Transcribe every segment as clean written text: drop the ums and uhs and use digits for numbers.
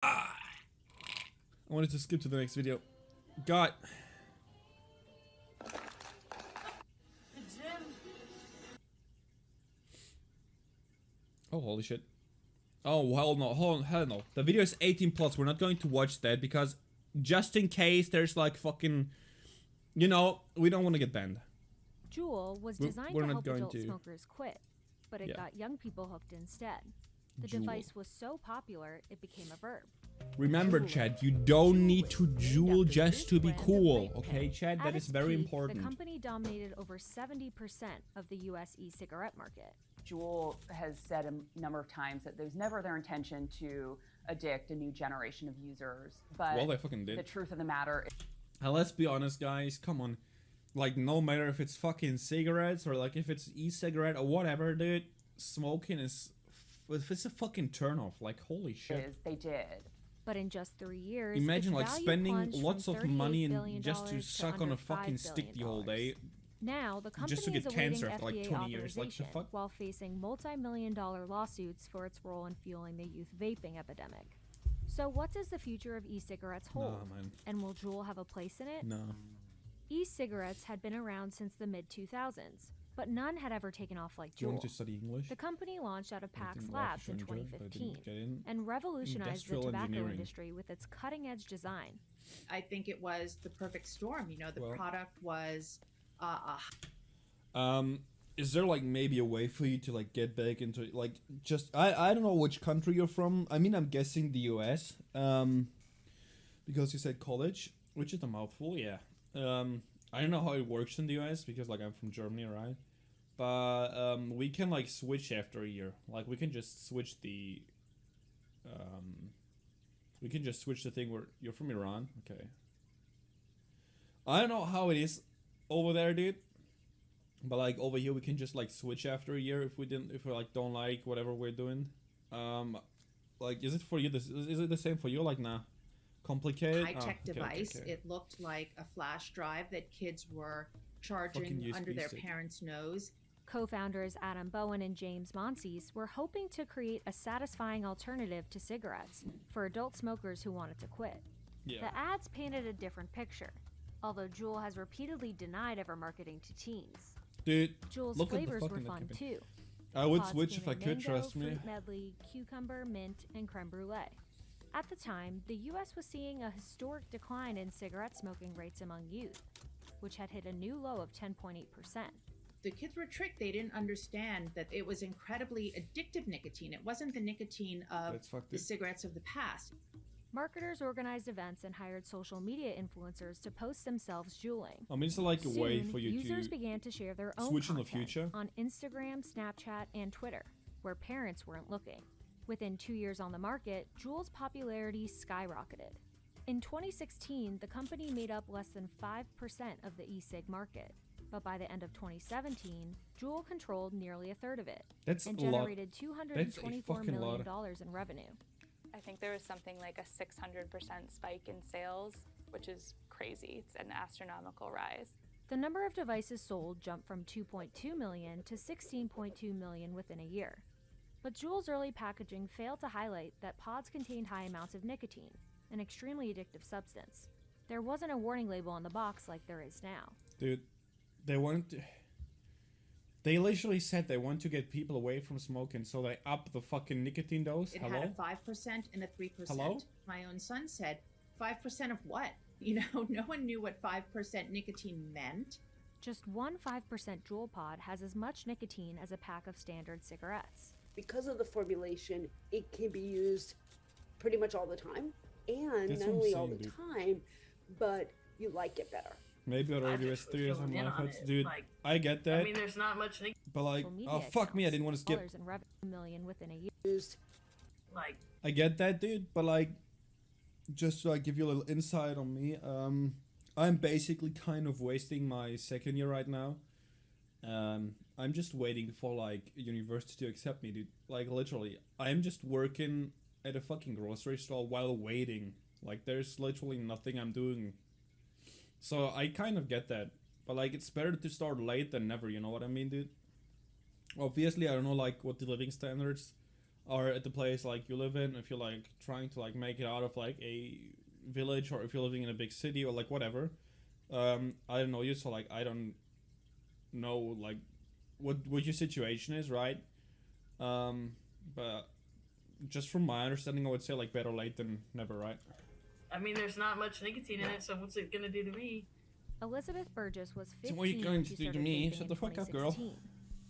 I wanted to skip to the next video. God. Oh, holy shit. Oh, hell no, hell no. The video is 18 plus. We're not going to watch that because just in case there's like fucking, you know, we don't want to get banned. Juul was designed to help adult smokers quit, but it got young people hooked instead. The device was so popular, it became a verb. Remember, Chad, you don't need to Juul just to be cool, okay, Chad? That is very important. The company dominated over 70% of the US e-cigarette market. Juul has said a number of times that there's never their intention to addict a new generation of users, but well, they fucking did. The truth of the matter is... Let's be honest, guys, come on. Like, no matter if it's fucking cigarettes or like if it's e-cigarette or whatever, dude, smoking is... It's a fucking turnoff, like, holy shit. They did. But in just 3 years, imagine like spending lots of money and just to suck on a fucking stick the whole day. Now, the company just to get is awaiting cancer FDA after like 20 years. Like, the fuck? While facing multi-million-dollar lawsuits for its role in fueling the youth vaping epidemic. So what does the future of e-cigarettes hold? Nah, man. And will Juul have a place in it? No. E-cigarettes had been around since the mid-2000s, but none had ever taken off like Juul. Do you want to study English? The company launched out of Pax Labs in 2015 and revolutionized the tobacco industry with its cutting-edge design. I think it was the perfect storm. You know, the product was is there like maybe a way for you to like get back into it? Like, just I don't know which country you're from. I mean, I'm guessing the US, because you said college, which is a mouthful. Yeah. I don't know how it works in the US because like I'm from Germany, right? But we can like switch after a year. Like, we can just switch the thing where you're from Iran. Okay. I don't know how it is over there, dude. But like over here we can just like switch after a year if we like don't like whatever we're doing. Like, is it for you is it the same for you? Like, nah. Complicated? High-tech device. Okay. It looked like a flash drive that kids were charging under their parents' nose. Co-founders Adam Bowen and James Monsees were hoping to create a satisfying alternative to cigarettes for adult smokers who wanted to quit. Yeah. The ads painted a different picture, although Juul has repeatedly denied ever marketing to teens. Dude, Juul's flavors were fun too. I would switch if I could, trust me. Fruit medley, cucumber, mint, and creme brulee. At the time, the US was seeing a historic decline in cigarette smoking rates among youth, which had hit a new low of 10.8%. The kids were tricked. They didn't understand that it was incredibly addictive nicotine. It wasn't the nicotine of the cigarettes of the past. Marketers organized events and hired social media influencers to post themselves juuling. I mean, it's like a way for you users began to share their own switch in the content future on Instagram, Snapchat, and Twitter, where parents weren't looking. Within 2 years on the market, Juul's popularity skyrocketed. In 2016, the company made up less than 5% of the e-cig market. But by the end of 2017, Juul controlled nearly a third of it and generated $224 million in revenue. I think there was something like a 600% spike in sales, which is crazy. It's an astronomical rise. The number of devices sold jumped from 2.2 million to 16.2 million within a year. But Juul's early packaging failed to highlight that pods contained high amounts of nicotine, an extremely addictive substance. There wasn't a warning label on the box like there is now. Dude, they literally said they want to get people away from smoking, so they up the fucking nicotine dose. It had a 5% and a 3%. Hello? My own son said, 5% of what? You know, no one knew what 5% nicotine meant. Just one 5% Juul pod has as much nicotine as a pack of standard cigarettes. Because of the formulation, it can be used pretty much all the time. And not only all the time, but you like it better. Maybe I already was 3 years on my heads, dude. Like, I get that. I mean, there's not much. But like, oh fuck me, I didn't want to skip. Million within a year. Like, I get that, dude. But like, just to like give you a little insight on me, I'm basically kind of wasting my second year right now. I'm just waiting for like university to accept me, dude. Like, literally, I'm just working at a fucking grocery store while waiting. Like, there's literally nothing I'm doing. So I kind of get that, but like, it's better to start late than never, you know what I mean, dude? Obviously, I don't know like what the living standards or at the place like you live in, if you're like trying to like make it out of like a village, or if you're living in a big city or like whatever. I don't know you, so like I don't know like what your situation is, right? But just from my understanding, I would say like better late than never, right? I mean, there's not much nicotine in it, so what's it gonna do to me? Elizabeth Burgess was 15 So what are you going when to she do to started me? vaping Shut in the fuck up, girl. 2016,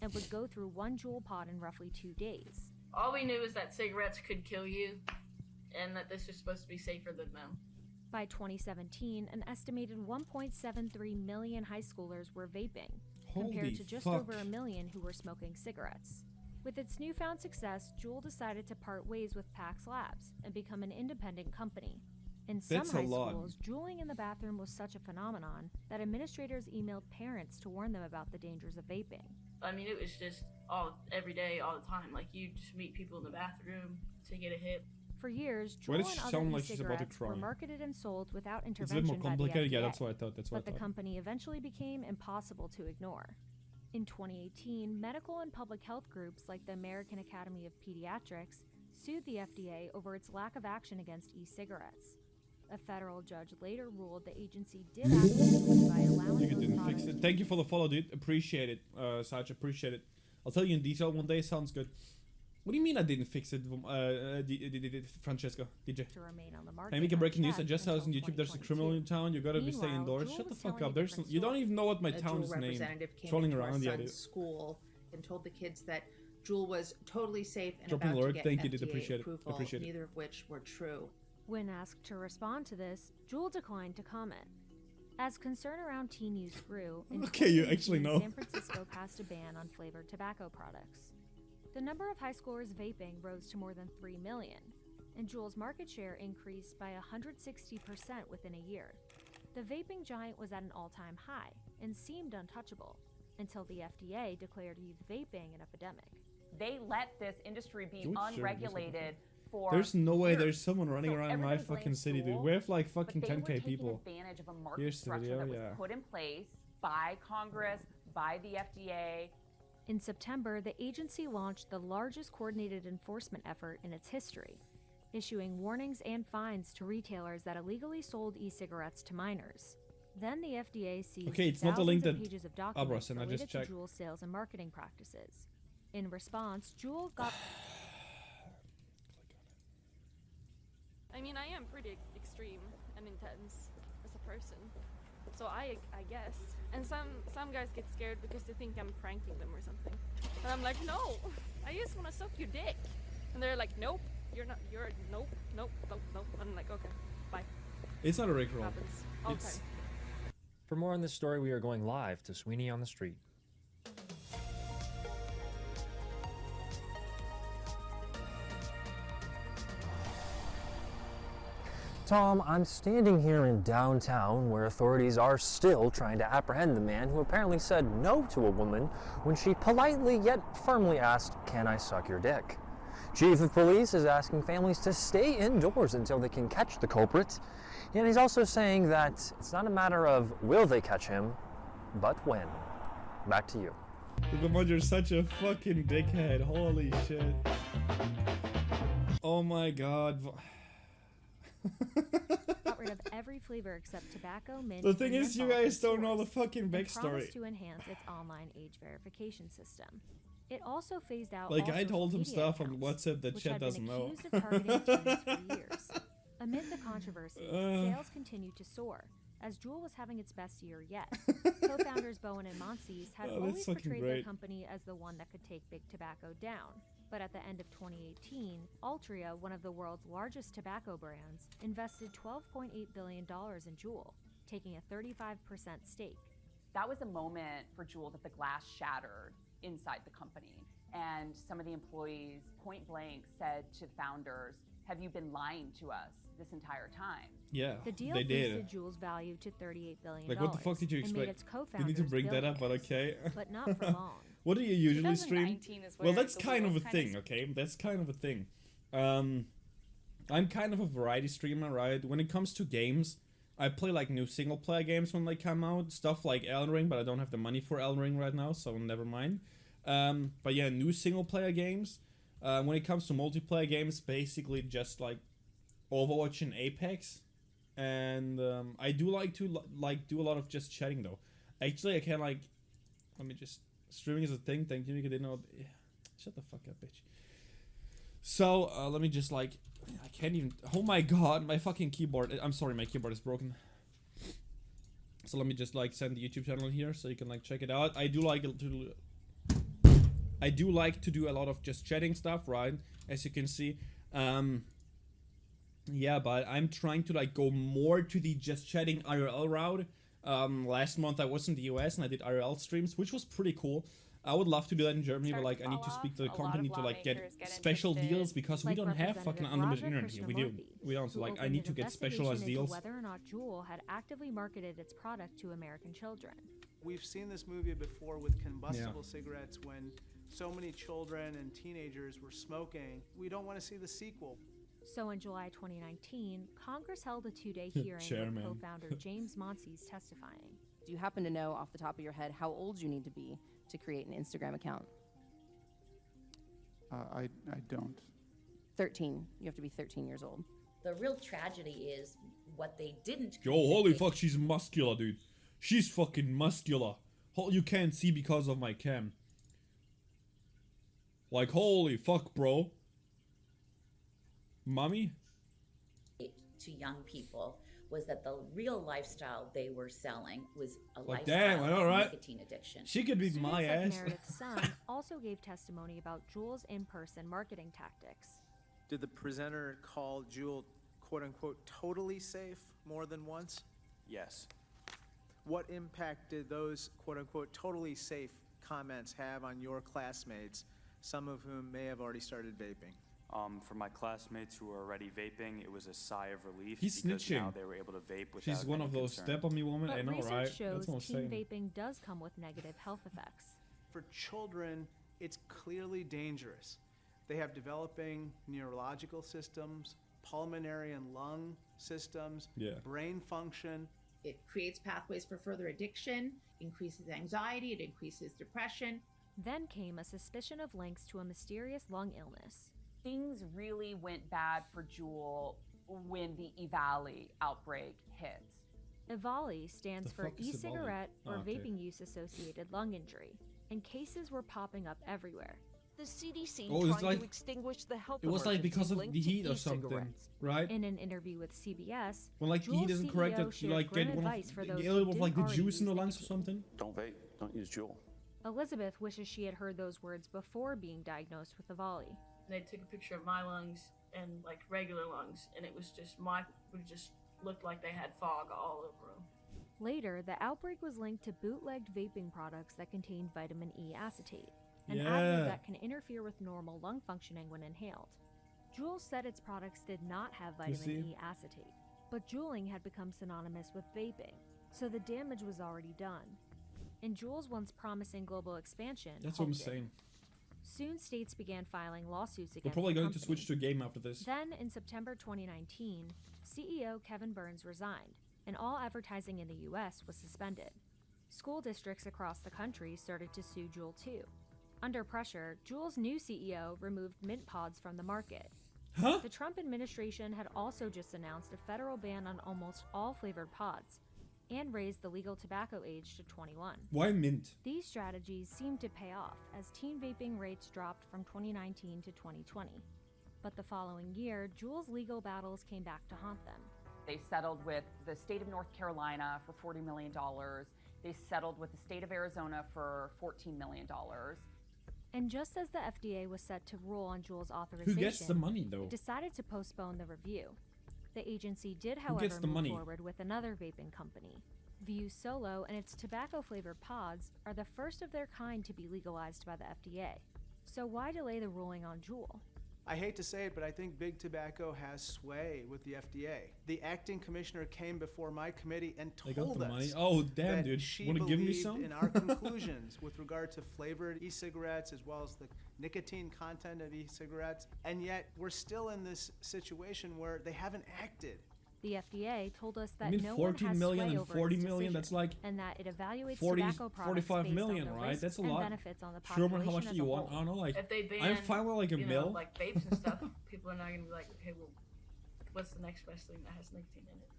and would go through 1 Juul pod in roughly 2 days. All we knew is that cigarettes could kill you, and that this was supposed to be safer than them. By 2017, an estimated 1.73 million high schoolers were vaping, compared to just over 1 million who were smoking cigarettes. With its newfound success, Juul decided to part ways with Pax Labs and become an independent company. In some high schools, juuling in the bathroom was such a phenomenon that administrators emailed parents to warn them about the dangers of vaping. I mean, it was just every day, all the time. Like, you just meet people in the bathroom to get a hit. For years, Juul and other e-cigarettes were marketed and sold without intervention by the FDA, complicated. Yeah, that's what I thought. But the company eventually became impossible to ignore. In 2018, medical and public health groups like the American Academy of Pediatrics sued the FDA over its lack of action against e-cigarettes. A federal judge later ruled the agency did act legally by allowing those products. Fix it. Thank you for the follow, dude. Appreciate it, Saj. Appreciate it. I'll tell you in detail one day. Sounds good. What do you mean I didn't fix it, Francesco? DJ. To remain on the market. Hey, make a breaking news. I just saw on YouTube. There's a criminal in town. You gotta be staying indoors. Shut the fuck up. You don't even know what my town's name. Trolling around the idea. School and told the kids that Juul was totally safe and Dropping about alert. to get Thank you, FDA dude. Appreciate it. approval, Appreciate it. neither of which were true. When asked to respond to this, Juul declined to comment. As concern around teen use grew, in okay, you actually know. San Francisco passed a ban on flavored tobacco products. The number of high schoolers vaping rose to more than 3 million, and Juul's market share increased by 160% within a year. The vaping giant was at an all-time high and seemed untouchable until the FDA declared youth vaping an epidemic. They let this industry be unregulated for There's no way years. there's someone running around in my fucking city, dude. We have like fucking 10k people. Advantage of a market structure that was put in place by Congress, by the FDA. In September, the agency launched the largest coordinated enforcement effort in its history, issuing warnings and fines to retailers that illegally sold e-cigarettes to minors. Then the FDA seized thousands of pages of documents related to Juul's sales and marketing practices. In response, Juul got... I mean, I am pretty extreme and intense as a person, so I guess. And some guys get scared because they think I'm pranking them or something. And I'm like, no, I just want to suck your dick. And they're like, nope, you're not, nope. I'm like, okay, bye. It's not a Rickroll. Okay. For more on this story, we are going live to Sweeney on the Street. Tom, I'm standing here in downtown where authorities are still trying to apprehend the man who apparently said no to a woman when she politely yet firmly asked, "Can I suck your dick?" Chief of Police is asking families to stay indoors until they can catch the culprit. And he's also saying that it's not a matter of will they catch him, but when. Back to you. You're such a fucking dickhead. Holy shit. Oh my god. got rid of every flavor except tobacco, mint, the thing is, you guys don't know the fucking backstory. Promised to enhance its online age verification system. It also phased out like I told him stuff on WhatsApp that Chet doesn't know. Of targeting teens for years. Amid the controversy, sales continued to soar, as Juul was having its best year yet. Co-founders Bowen and Monsees had always portrayed their company as the one that could take big tobacco down. But at the end of 2018, Altria, one of the world's largest tobacco brands, invested $12.8 billion in Juul, taking a 35% stake. That was a moment for Juul that the glass shattered inside the company. And some of the employees point blank said to the founders, "Have you been lying to us this entire time?" Yeah, the deal boosted Juul's value to $38 billion. Like, what the fuck did you expect? And made its co-founders you need to bring that up, but okay. But not for long. What do you usually stream? Well, that's kind of a thing, okay? That's kind of a thing. I'm kind of a variety streamer, right? When it comes to games, I play like new single player games when they come out. Stuff like Elden Ring, but I don't have the money for Elden Ring right now, so never mind. But yeah, new single player games. When it comes to multiplayer games, basically just like Overwatch and Apex. And I do like to do a lot of just chatting though. Actually, I can like, let me just, streaming is a thing. Thank you, Nick. I didn't know. Shut the fuck up, bitch. So let me just like, I can't even. Oh my god, my fucking keyboard. I'm sorry, my keyboard is broken. So let me just like send the YouTube channel here so you can like check it out. I do like to do a lot of just chatting stuff, right? As you can see. Yeah, but I'm trying to like go more to the just chatting IRL route. Last month I was in the US and I did IRL streams, which was pretty cool. I would love to do that in Germany, but like I need to speak to the company to like get special deals because we don't have fucking unlimited internet here. We don't. So like I need to get specialized deals. Whether or not Juul had actively marketed its product to American children. We've seen this movie before with combustible cigarettes when so many children and teenagers were smoking. We don't want to see the sequel. So in July 2019, Congress held a 2-day hearing where co-founder James Monsies testifying. Do you happen to know off the top of your head how old you need to be to create an Instagram account? I don't. 13. You have to be 13 years old. The real tragedy is what they didn't. Yo, holy fuck, she's muscular, dude. She's fucking muscular. You can't see because of my cam. Like, holy fuck, bro. Mommy? To young people was that the real lifestyle they were selling was a lifestyle damn, I know, right? of nicotine addiction. She could be my ass. Meredith's son also gave testimony about Juul's in-person marketing tactics. Did the presenter call Juul quote-unquote totally safe more than once? Yes. What impact did those quote-unquote totally safe comments have on your classmates, some of whom may have already started vaping? For my classmates who are already vaping, it was a sigh of relief He's because snitching. now they were able to vape without She's one any of those concern. step on me woman. But I know, research right? shows That's what I'm teen saying. vaping does come with negative health effects. For children, it's clearly dangerous. They have developing neurological systems, pulmonary and lung systems, brain function. It creates pathways for further addiction, increases anxiety, it increases depression. Then came a suspicion of links to a mysterious lung illness. Things really went bad for Juul when the EVALI outbreak hit. EVALI stands for e-cigarette or okay. vaping use associated lung injury, and cases were popping up everywhere. The CDC it's trying like, to extinguish the health it was like because of linked the to heat or something, e-cigarettes. right? In an interview with CBS, When like the heat Juul's isn't correct, CEO that you like shared get grim one advice for of those the who little of like the didn't juice in the already lungs or use something. Don't vape. Don't use Juul. Elizabeth wishes she had heard those words before being diagnosed with EVALI. They took a picture of my lungs and like regular lungs, and it was just just looked like they had fog all over them. Later, the outbreak was linked to bootlegged vaping products that contained vitamin E acetate, an additive that can interfere with normal lung functioning when inhaled. Juul said its products did not have vitamin E acetate, but juuling had become synonymous with vaping, so the damage was already done. And Juul's once promising global expansion That's what I'm halted. saying. Soon states began filing lawsuits against We're probably the going to company. switch to a game after this. Then, in September 2019, CEO Kevin Burns resigned, and all advertising in the US was suspended. School districts across the country started to sue Juul too. Under pressure, Juul's new CEO removed mint pods from the market. Huh? The Trump administration had also just announced a federal ban on almost all flavored pods, and raised the legal tobacco age to 21. Why mint? These strategies seemed to pay off as teen vaping rates dropped from 2019 to 2020. But the following year, Juul's legal battles came back to haunt them. They settled with the state of North Carolina for $40 million. They settled with the state of Arizona for $14 million. And just as the FDA was set to rule on Juul's authorization, Who gets the money though? it decided to postpone the review. The agency did, gets however, the move money? forward with another vaping company. View Solo and its tobacco-flavored pods are the first of their kind to be legalized by the FDA. So why delay the ruling on Juul? I hate to say it, but I think big tobacco has sway with the FDA. The acting commissioner came before my committee and They got told the us money. Oh damn, that dude! she Want to give me believed some? in our conclusions with regard to flavored e-cigarettes as well as the nicotine content of e-cigarettes, and yet we're still in this situation where they haven't acted. The FDA told us that I mean, no one 14 has million sway and over 40 its million, decision, that's like and that it evaluates 40, tobacco products 45 based million, on the right? risks That's a and lot. benefits on the Sherman, population how much as do you a want? whole. I don't know, like, If they ban, I'm fine with like a you know, mill. like vapes and stuff, people are not gonna be like, okay, well, what's the next best thing that has nicotine in it?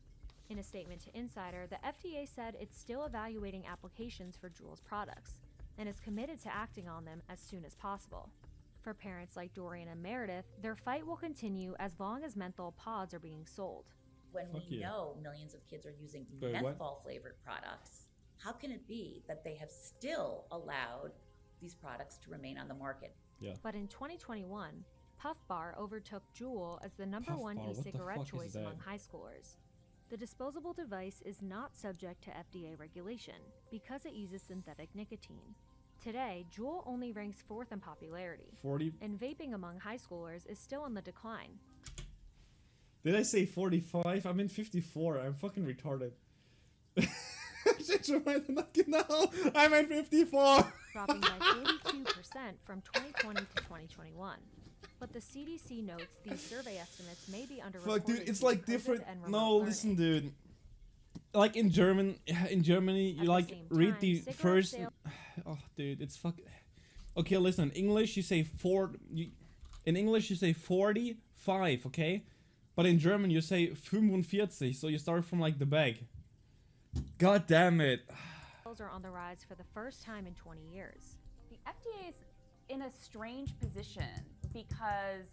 In a statement to Insider, the FDA said it's still evaluating applications for Juul's products and is committed to acting on them as soon as possible. For parents like Dorian and Meredith, their fight will continue as long as menthol pods are being sold. When we know millions of kids are using menthol-flavored products, how can it be that they have still allowed these products to remain on the market? But in 2021, Puff Bar overtook Juul as the #1 e-cigarette choice among high schoolers. The disposable device is not subject to FDA regulation because it uses synthetic nicotine. Today, Juul only ranks 4th in popularity, 40. and vaping among high schoolers is still on the decline. Did I say 45? I'm in 54. I'm fucking retarded. I'm at 54. Dropping by 42% from 2020 to 2021. But the CDC notes these survey estimates may be underreported. Fuck, dude, it's due to like COVID different. and remote No, learning. listen, dude. Like in Germany, you like read the first. Oh, dude, it's fuck. Okay, listen. In English, you say in English, you say 45. Okay, but in German, you say 45. So you start from like the bag. God damn it. Are on the rise for the first time in 20 years. The FDA is in a strange position because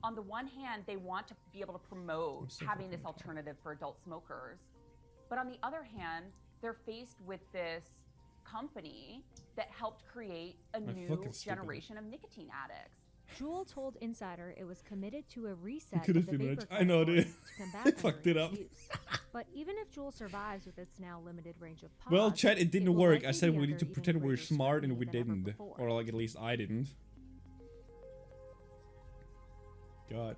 on the one hand, they want to be able to promote having this alternative for adult smokers. But on the other hand, they're faced with this company that helped create a new generation of nicotine addicts. Juul told Insider it was committed to a reset Could of have the been vapor rich. I know, category dude. to combat I fucked it underage up. use. But even if Juul survives with its now limited range of pods, Well, chat, it didn't work. I likely said be we need under to even pretend we were greater smart and scrutiny we than ever didn't. before. Or like at least I didn't. God.